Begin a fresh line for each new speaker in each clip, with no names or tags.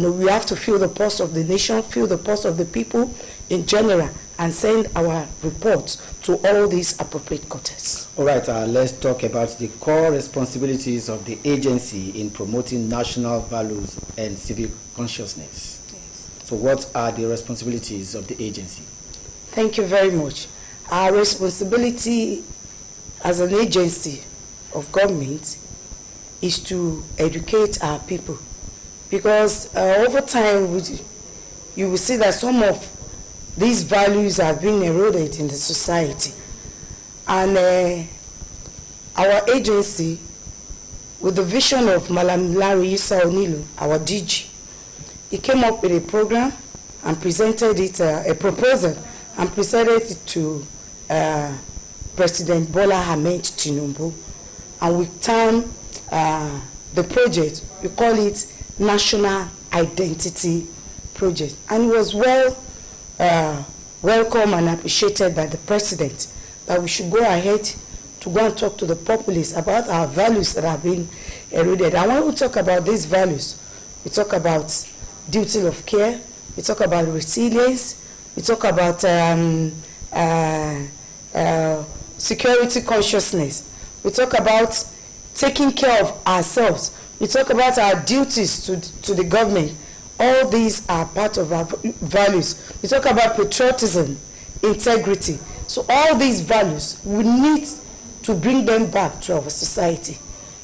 We have to feel the pulse of the nation, feel the pulse of the people in general, and send our reports to all these appropriate quarters.
All right, let's talk about the core responsibilities of the agency in promoting national values and civic consciousness. Yes. So what are the responsibilities of the agency?
Thank you very much. Our responsibility as an agency of government is to educate our people, because over time you will see that some of these values are being eroded in the society. And our agency, with the vision of Malam Larry Issa Onilu, our DG, he came up with a program and presented it, a proposal, and presented it to President Bola Ahmed Tinubu. And we term the project, we call it National Identity Project. And it was welcome and appreciated by the President, that we should go ahead to go and talk to the populace about our values that have been eroded. And when we talk about these values, we talk about duty of care, we talk about resilience, we talk about security consciousness, we talk about taking care of ourselves, we talk about our duties to the government. All these are part of our values. We talk about patriotism, integrity. So all these values, we need to bring them back to our society.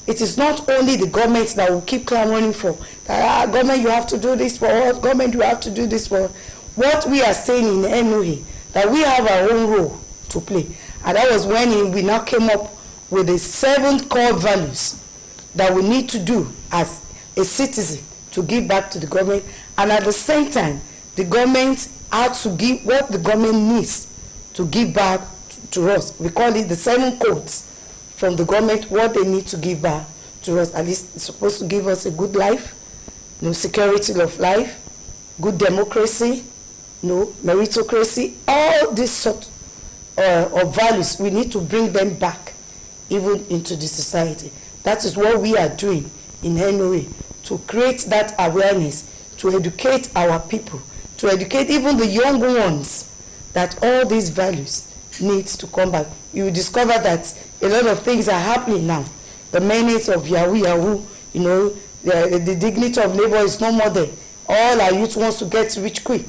It is not only the government that will keep clamoring for, that government you have to do this for us, government you have to do this for us. What we are saying in NOA, that we have our own role to play. And that was when we now came up with the 7 core values that we need to do as a citizen to give back to the government, and at the same time, the government has to give what the government needs to give back to us. We call it the 7 codes from the government, what they need to give back to us. At least it's supposed to give us a good life, security of life, good democracy, meritocracy, all these sort of values, we need to bring them back even into the society. That is what we are doing in NOA, to create that awareness, to educate our people, to educate even the young ones that all these values needs to come back. You will discover that a lot of things are happening now. The menace of Yahoo, the dignity of labor is no more there. All our youth wants to get rich quick.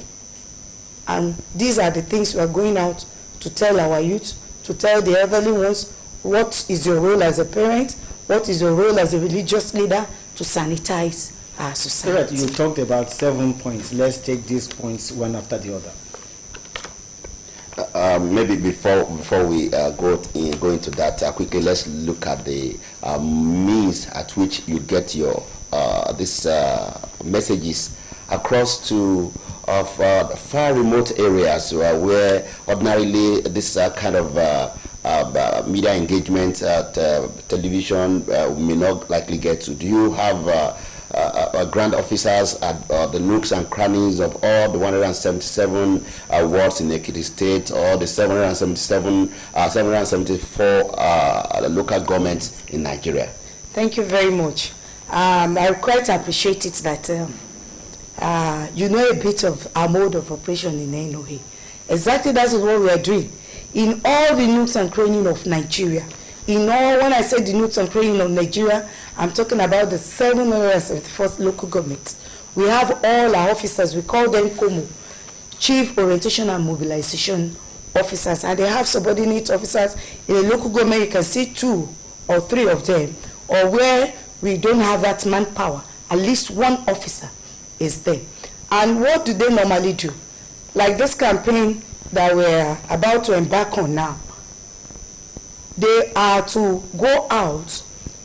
And these are the things we are going out to tell our youth, to tell the elderly ones, what is your role as a parent, what is your role as a religious leader, to sanitize our society.
You talked about 7 points. Let's take these points one after the other.
Maybe before we go into that, quickly let's look at the means at which you get your these messages across to far remote areas where ordinarily this kind of media engagement at television may not likely get to. Do you have grand officers at the nooks and crannies of all the 177 wards in Ekiti State, or the 774 local governments in Nigeria?
Thank you very much. I quite appreciate it that you know a bit of our mode of operation in NOA. Exactly that is what we are doing in all the nooks and crannies of Nigeria. In all, when I say the nooks and crannies of Nigeria, I'm talking about the 771st local government. We have all our officers, we call them COMO, Chief Orientation and Mobilization Officers, and they have subordinate officers. In a local government, you can see 2 or 3 of them, or where we don't have that manpower, at least 1 officer is there. And what do they normally do? Like this campaign that we're about to embark on now, they are to go out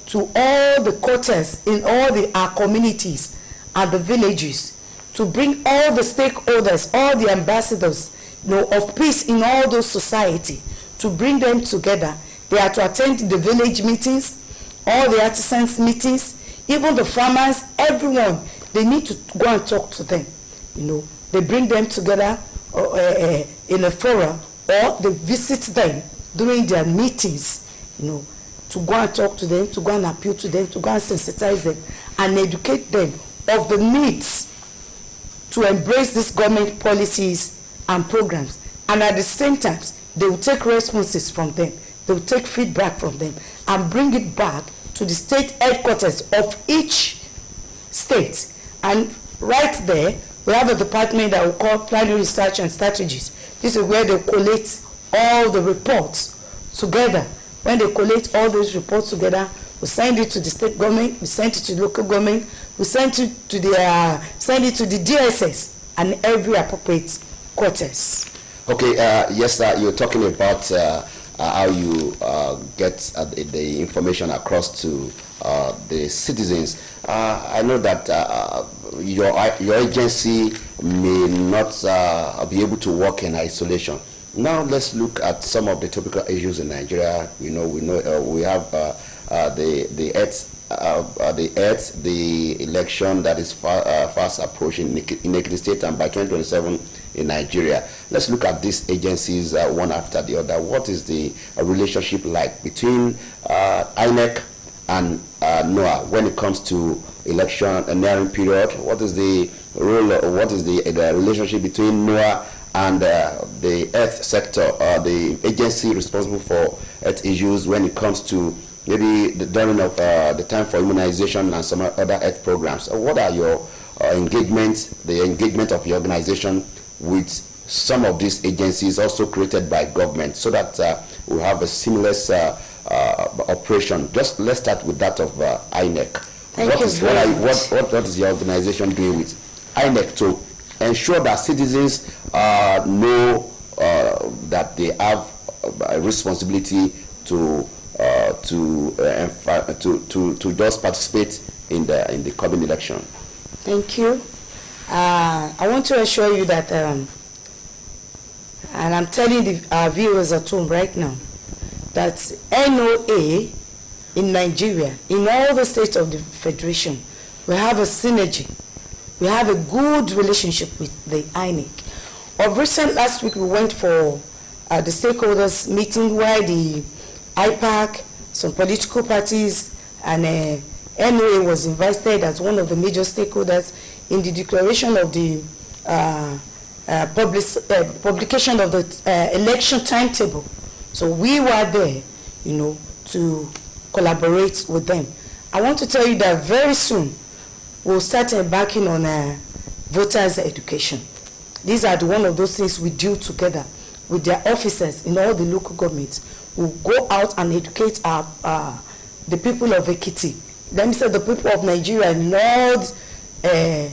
to all the quarters in all our communities and the villages, to bring all the stakeholders, all the ambassadors, of peace in all those society, to bring them together. They are to attend the village meetings, all the artisans meetings, even the farmers, everyone. They need to go and talk to them. They bring them together in a forum, or they visit them during their meetings, to go and talk to them, to go and appeal to them, to go and sensitize them, and educate them of the needs to embrace these government policies and programs, and at the same time they will take responses from them, they will take feedback from them and bring it back to the state headquarters of each state. And right there we have a department that we call Planning, Research and Strategies. This is where they collate all the reports together. When they collate all those reports together, we send it to the state government, we send it to the local government, we send it to the DSS and every appropriate quarters.
Okay, yes, sir. You're talking about how you get the information across to the citizens. I know that your agency may not be able to work in isolation. Now let's look at some of the topical issues in Nigeria. We have the election that is fast approaching in Ekiti State, and by 2027 in Nigeria. Let's look at these agencies one after the other. What is the relationship like between INEC and NOAA when it comes to election nearing period? What is the role? What is the relationship between NOAA and the earth sector, the agency responsible for earth issues when it comes to maybe the during of the time for immunization and some other earth programs? What are your engagements, the engagement of your organization with some of these agencies also created by government, so that we have a seamless operation? Just let's start with that of INEC. What is your organization doing with INEC to ensure that citizens know that they have a responsibility to just participate in the coming election?
Thank you. I want to assure you that, and I'm telling our viewers at home right now, that NOA in Nigeria, in all the states of the Federation, we have a synergy. We have a good relationship with the INEC. Of recent, last week we went for the stakeholders meeting where the IPAC, some political parties, and NOA was invited as one of the major stakeholders in the declaration of the publication of the election timetable. So we were there, to collaborate with them. I want to tell you that very soon we'll start embarking on voters' education. These are one of those things we do together with their officers in all the local governments. We'll go out and educate the people of Ekiti. Let me say the people of Nigeria and all the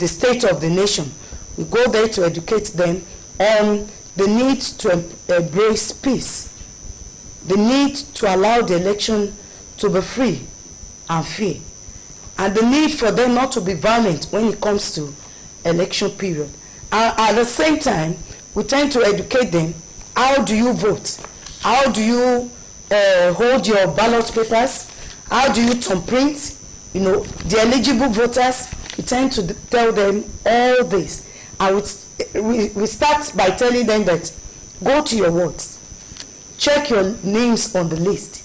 state of the nation. We go there to educate them on the need to embrace peace, the need to allow the election to be free and fair, and the need for them not to be violent when it comes to election period. At the same time, we tend to educate them. How do you vote? How do you hold your ballot papers? How do you thumbprint? The eligible voters, we tend to tell them all this. And we start by telling them that go to your wards, check your names on the list,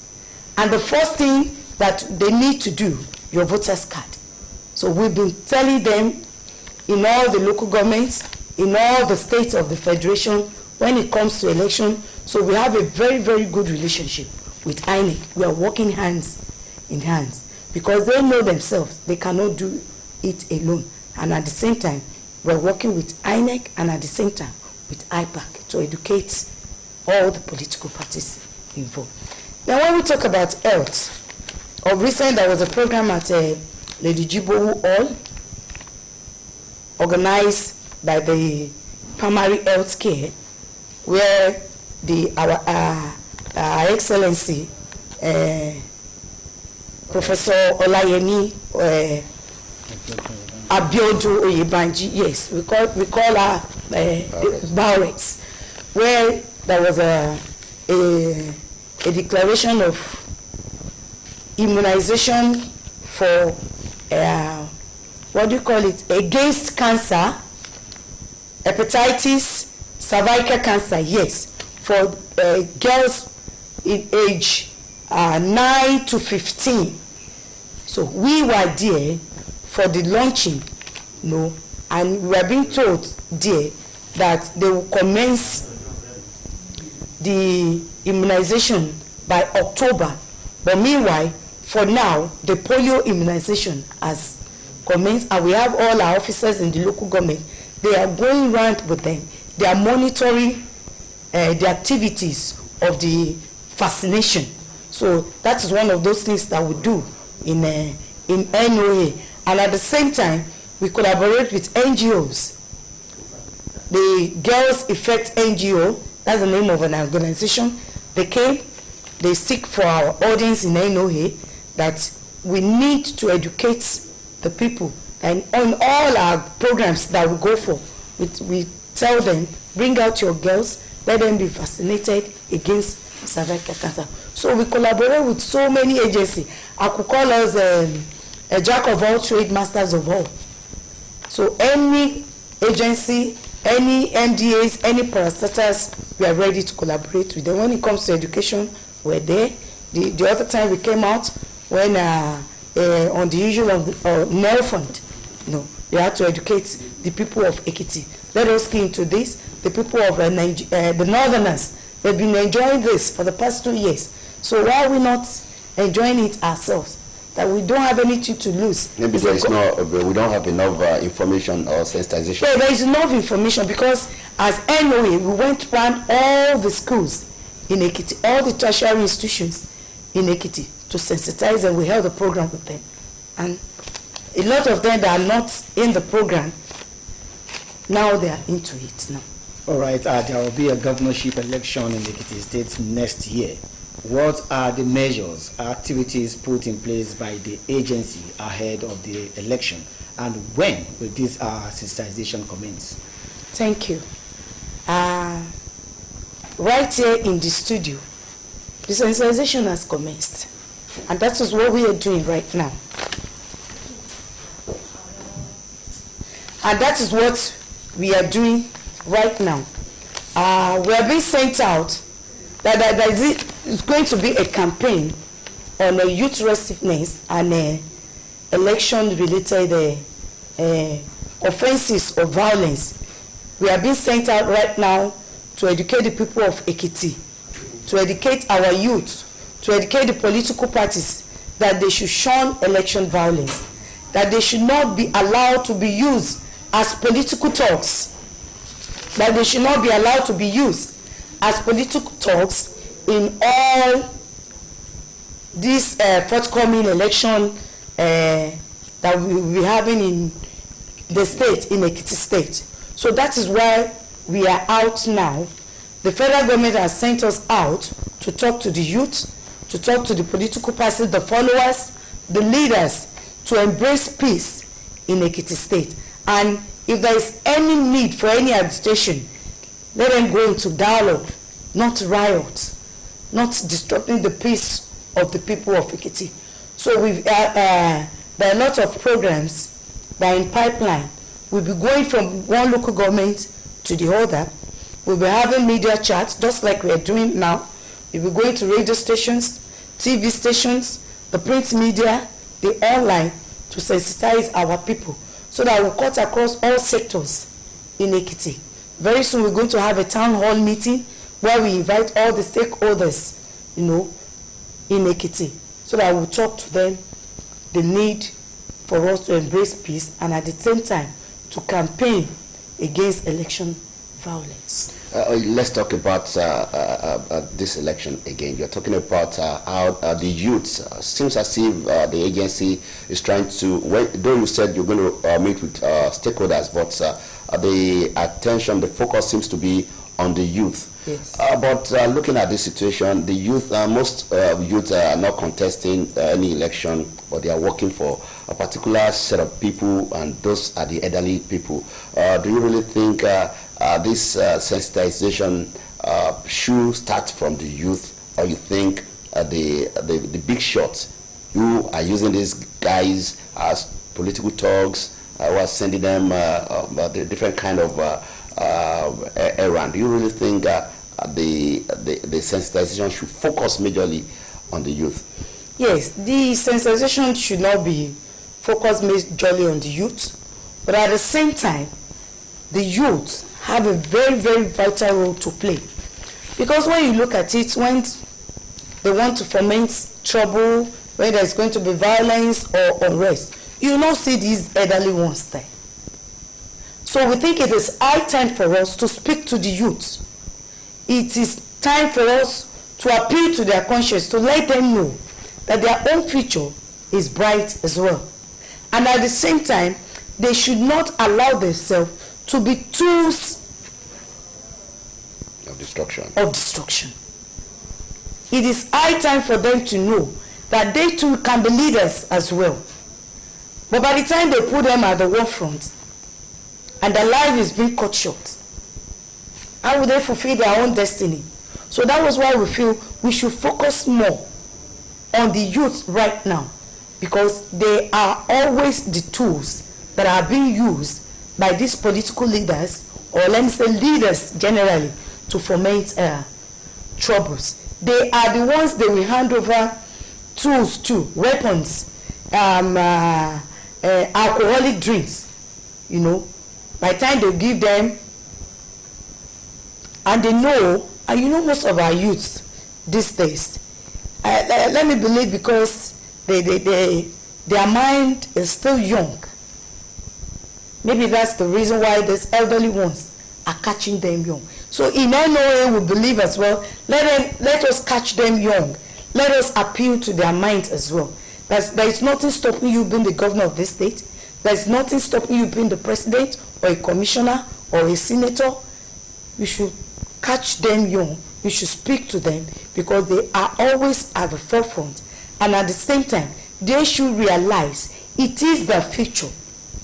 and the first thing that they need to do, your voter's card. So we've been telling them in all the local governments, in all the states of the Federation, when it comes to election. So we have a very, very good relationship with INEC. We are working hands in hands because they know themselves they cannot do it alone. And at the same time, we're working with INEC and at the same time with IPAC to educate all the political parties involved. Now, when we talk about health, of recent there was a program at Lady Jibowu Hall, organized by the primary health care, where our Excellency Professor Olayemi Abiodun Oyebanji, yes, we call her Barrett, where there was a declaration of immunization for against cancer, hepatitis, cervical cancer, yes, for girls in age 9 to 15. So we were there for the launching No, and we are being told there that they will commence the immunization by October. But meanwhile, for now, the polio immunization has commenced, and we have all our officers in the local government. They are going around with them. They are monitoring the activities of the vaccination. So that is one of those things that we do in NOA. And at the same time, we collaborate with NGOs. The Girls Effect NGO, that's the name of an organization. They came, they seek for our audience in NOA that we need to educate the people. And on all our programs that we go for, we tell them, bring out your girls, let them be vaccinated against cervical cancer. So we collaborate with so many agencies. I could call us a jack of all trades, masters of all. So any agency, any MDAs, any parastatals, we are ready to collaborate with them. When it comes to education, we're there. The other time we came out when on the issue of the NEL fund, we had to educate the people of Ekiti. Let us key into this. The people of the Northerners, they've been enjoying this for the past 2 years. So why are we not enjoying it ourselves? That we don't have anything to lose.
Maybe there is we don't have enough information or sensitization.
Yeah, there is enough information because as NOA, we went around all the schools in Ekiti, all the tertiary institutions in Ekiti to sensitize, and we held a program with them. And a lot of them that are not in the program, now they are into it now.
All right, there will be a governorship election in Ekiti State next year. What are the measures, activities put in place by the agency ahead of the election, and when will this sensitization commence?
Thank you. Right here in the studio, the sensitization has commenced, and that is what we are doing right now. And that is what we are doing right now. We are being sent out that it's going to be a campaign on youth restiveness and election-related offenses or violence. We are being sent out right now to educate the people of Ekiti, to educate our youth, to educate the political parties that they should shun election violence, that they should not be allowed to be used as political talks, that they should not be allowed to be used as political talks in all this forthcoming election that we will be having in the state, in Ekiti State. So that is why we are out now. The federal government has sent us out to talk to the youth, to talk to the political parties, the followers, the leaders, to embrace peace in Ekiti State. And if there is any need for any agitation, let them go into dialogue, not riot, not disrupting the peace of the people of Ekiti. So there are a lot of programs that are in pipeline. We'll be going from one local government to the other. We'll be having media chats, just like we are doing now. We'll be going to radio stations, TV stations, the print media, the online, to sensitize our people so that we'll cut across all sectors in Ekiti. Very soon we're going to have a town hall meeting where we invite all the stakeholders, in Ekiti, so that we'll talk to them the need for us to embrace peace and at the same time to campaign against election violence.
Let's talk about this election again. You're talking about how the youth seems as if the agency is trying to, though you said you're going to meet with stakeholders, but the attention, the focus seems to be on the youth.
Yes.
But looking at this situation, the youth, most youth are not contesting any election, but they are working for a particular set of people, and those are the elderly people. Do you really think this sensitization should start from the youth, or you think the big shots who are using these guys as political thugs, who are sending them the different kind of errand? Do you really think the sensitization should focus majorly on the youth?
Yes, the sensitization should not be focused majorly on the youth, But at the same time, the youth have a very, very vital role to play. Because when you look at it, when they want to foment trouble, when there's going to be violence or unrest, you will not see these elderly ones there. So we think it is high time for us to speak to the youth. It is time for us to appeal to their conscience, to let them know that their own future is bright as well. And at the same time, they should not allow themselves to be tools
of destruction.
It is high time for them to know that they too can be leaders as well. But by the time they put them at the war front and their life is being cut short, how will they fulfill their own destiny? So that was why we feel we should focus more on the youth right now, because they are always the tools that are being used by these political leaders, or let me say leaders generally, to foment troubles. They are the ones they will hand over tools to, weapons, alcoholic drinks, you know. By the time they give them, and they know, and you know most of our youths these days, let me believe because their mind is still young. Maybe that's the reason why these elderly ones are catching them young. So in NOA we believe as well, let us catch them young. Let us appeal to their mind as well. There is nothing stopping you being the governor of this state. There is nothing stopping you being the president or a commissioner or a senator. You should catch them young. You should speak to them because they are always at the forefront. And at the same time, they should realize it is their future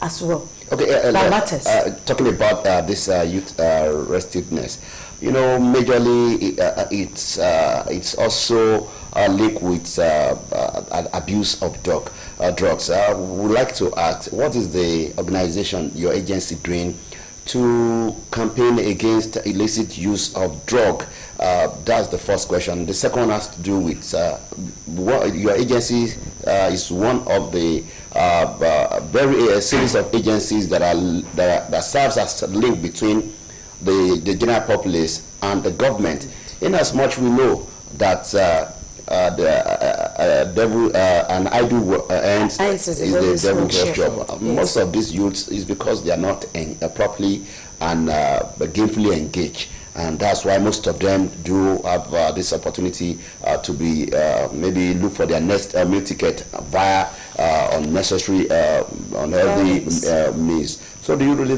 as well.
Okay,
that matters.
Talking about this youth restiveness, you know, majorly it's also linked with abuse of drugs. Would like to ask, what is the organization, your agency, doing to campaign against illicit use of drug? That's the first question. The second one has to do with your agency is one of the very series of agencies that serves as a link between the general populace and the government. In as much we know that the devil an idle ends is the devil's workshop. Most of these youths is because they are not properly and gainfully engaged, and that's why most of them do have this opportunity to be maybe look for their next meal ticket via unnecessary unhealthy means. So do you really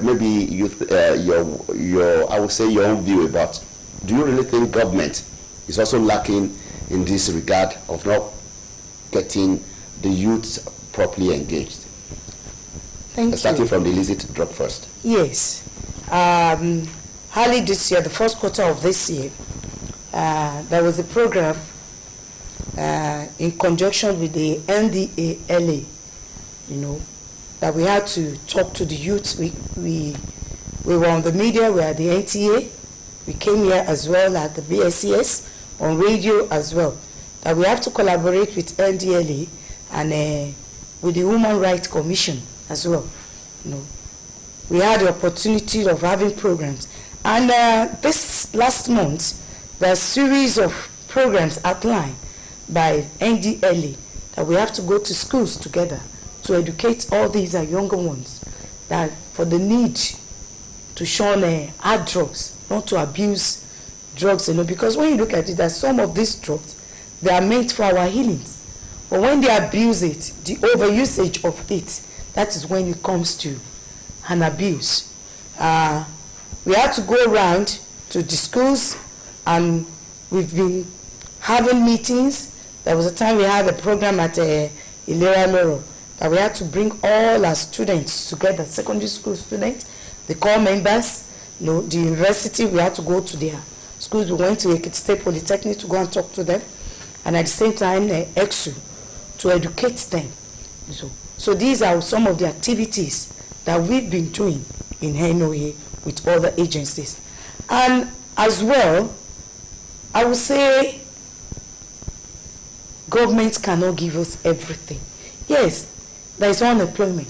maybe your I would say your own view about, do you really think government is also lacking in this regard of not getting the youth properly engaged?
Thank you.
Starting from the illicit drug first.
Yes. Early this year, the first quarter of this year, there was a program in conjunction with the NDALA, you know, that we had to talk to the youth. We were on the media, we were at the NTA, we came here as well at the BSCS, on radio as well, that we have to collaborate with NDLA and with the Human Rights Commission as well. You know, we had the opportunity of having programs, and this last month, there are a series of programs outlined by NDLA that we have to go to schools together to educate all these younger ones that for the need to shun hard drugs, not to abuse drugs, you know, because when you look at it, that some of these drugs, they are meant for our healings, but when they abuse it, the overusage of it, that is when it comes to an abuse. We had to go around to the schools, and we've been having meetings. There was a time we had a program at Ilera Loro that we had to bring all our students together, secondary school students, the core members, you know, the university. We had to go to their schools. We went to Ekiti State Polytechnic to go and talk to them, and at the same time EXU to educate them. So these are some of the activities that we've been doing in NOA with other agencies. And as well, I would say government cannot give us everything. Yes, there is unemployment.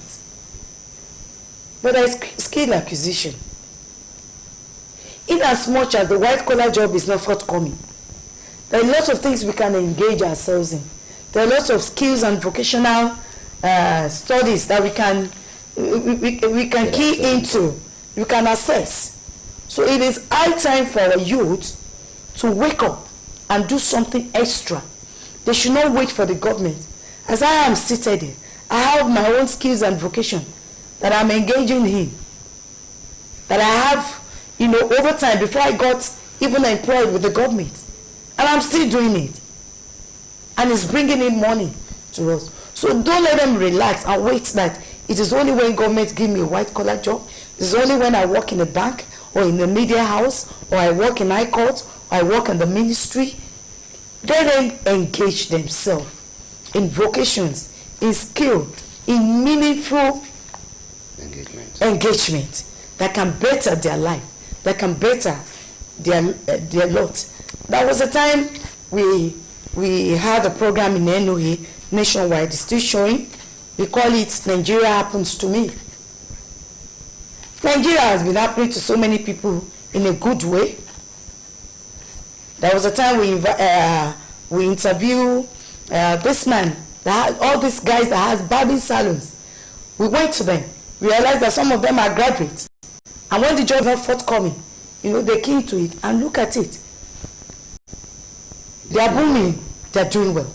but there is skill acquisition. In as much as the white collar job is not forthcoming, there are lots of things we can engage ourselves in. There are lots of skills and vocational studies that we can key into, we can assess. So it is high time for our youth to wake up and do something extra. They should not wait for the government. As I am seated here, I have my own skills and vocation that I'm engaging in, that I have, over time before I got even employed with the government. And I'm still doing it. And it's bringing in money to us. So don't let them relax and wait that it is only when government give me a white collar job, it is only when I work in a bank or in the media house or I work in high court or I work in the ministry. Let them engage themselves in vocations, in skill, in meaningful engagement that can better their life, that can better their lot. That was a time we had a program in NOA nationwide. It's still showing. We call it Nigeria Happens to Me. Nigeria has been happening to so many people in a good way. There was a time we interview this man, all these guys that has barbing salons. We went to them. We realized that some of them are graduates. And when the job is not forthcoming, they came to it and look at it. They are booming. They are doing well.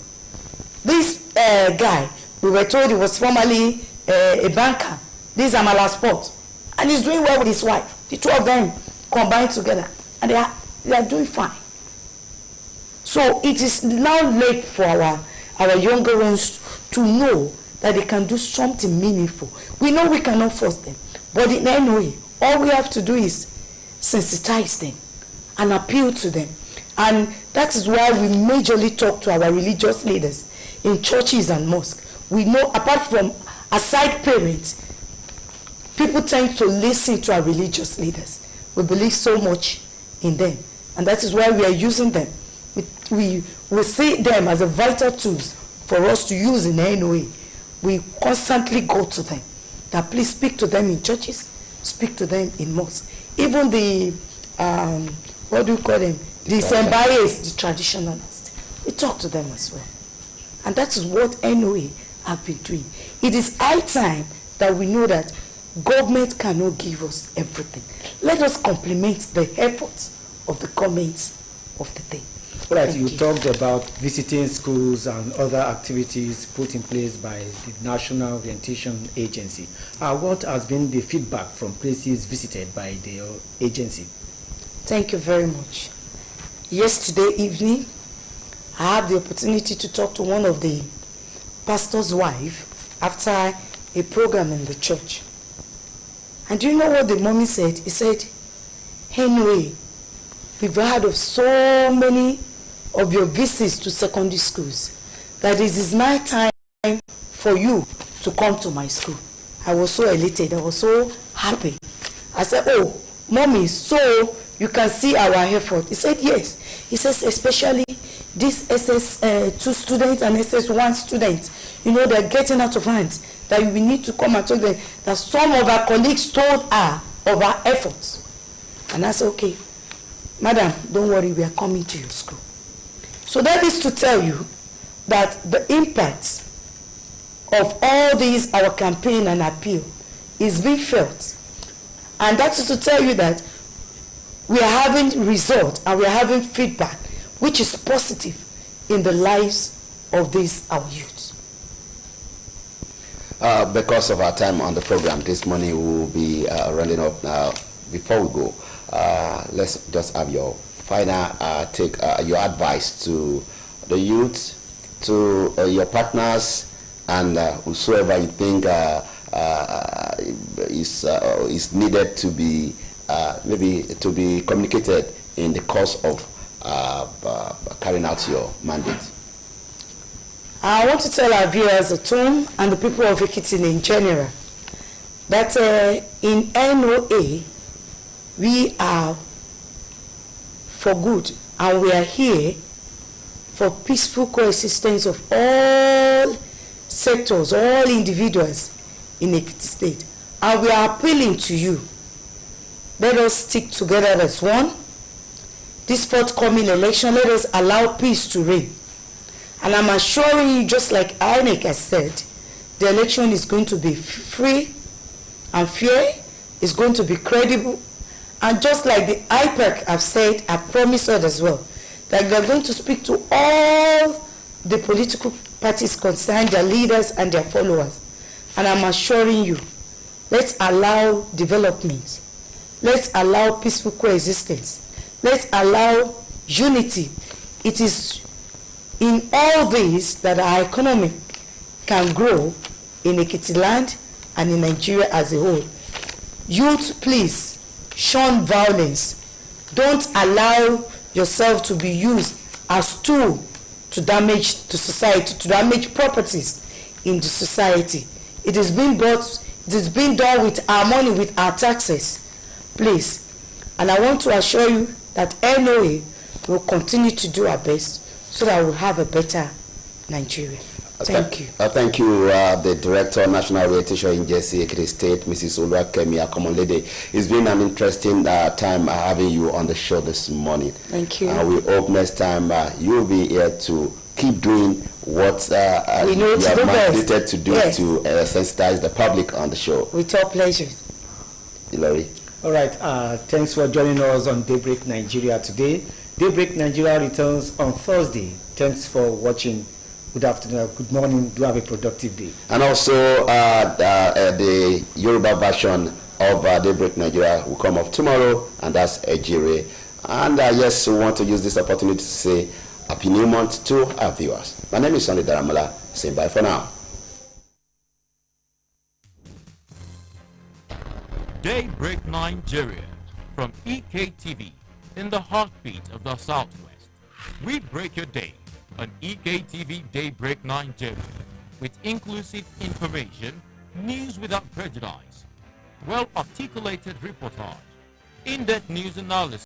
This guy, we were told he was formerly a banker. This is Amala Sport. And he's doing well with his wife. The two of them combined together. And they are doing fine. So it is now late for our younger ones to know that they can do something meaningful. We know we cannot force them. But in any way, all we have to do is sensitize them and appeal to them. And that is why we majorly talk to our religious leaders in churches and mosques. We know, apart from aside parents, people tend to listen to our religious leaders. We believe so much in them. And that is why we are using them. We see them as a vital tools for us to use in any way. We constantly go to them. That please speak to them in churches, speak to them in mosques. Even the, what do you call them? The Sembayes, the traditionalists. We talk to them as well. And that is what NOA have been doing. It is high time that we know that government cannot give us everything. Let us complement the efforts of the government of the day.
Right, you talked about visiting schools and other activities put in place by the National Orientation Agency. What has been the feedback from places visited by the agency?
Thank you very much. Yesterday evening, I had the opportunity to talk to one of the pastor's wife after a program in the church. And do you know what the mommy said? He said, anyway, we've heard of so many of your visits to secondary schools that it is now time for you to come to my school. I was so elated. I was so happy. I said, oh, mommy, so you can see our effort. He said, yes. He says, especially these SS2 students and SS1 students, they're getting out of hand. That we need to come and tell them that some of our colleagues told her of our efforts. And I said, okay, madam, don't worry, we are coming to your school. So that is to tell you that the impact of all these, our campaign and appeal, is being felt. And that is to tell you that we are having results and we are having feedback, which is positive in the lives of these, our youth.
Because of our time on the program this morning, we will be running up now. Before we go, let's just have your final take, your advice to the youth, to your partners, and whosoever you think is needed to be maybe to be communicated in the course of carrying out your mandate.
I want to tell our viewers at home and the people of Ekiti in general that in NOA we are for good and we are here for peaceful coexistence of all sectors, all individuals in Ekiti State. And we are appealing to you. Let us stick together as one. This forthcoming election, let us allow peace to reign. And I'm assuring you, just like INEC has said, the election is going to be free and fair, it's going to be credible. And just like the IPAC have said, have promised us as well, that they're going to speak to all the political parties concerned, their leaders and their followers. And I'm assuring you, let's allow development. Let's allow peaceful coexistence. Let's allow unity. It is in all these that our economy can grow in Ekiti land and in Nigeria as a whole. Youth, please shun violence. Don't allow yourself to be used as tool to damage the society, to damage properties in the society. It is being done with our money, with our taxes. Please. And I want to assure you that NOA will continue to do our best so that we'll have a better Nigeria. Thank you.
Thank you, the Director, National Orientation Agency, Ekiti State, Mrs. Oluwakemi Akomolede. It's been an interesting time having you on the show this morning.
Thank you.
We hope next time you'll be here to keep doing what you are mandated to do, yes, to sensitize the public on the show.
With all pleasure.
Ilori.
All right. Thanks for joining us on Daybreak Nigeria today. Daybreak Nigeria returns on Thursday. Thanks for watching. Good afternoon, good morning. Do have a productive day.
And also the Yoruba version of Daybreak Nigeria will come up tomorrow, and that's Ejire. And yes, we want to use this opportunity to say Happy New Month to our viewers. My name is Sunday Daramola. Say bye for now.
Daybreak Nigeria from EKTV, in the heartbeat of the Southwest. We break your day on EKTV Daybreak Nigeria with inclusive information, news without prejudice, well-articulated reportage, in-depth news analysis,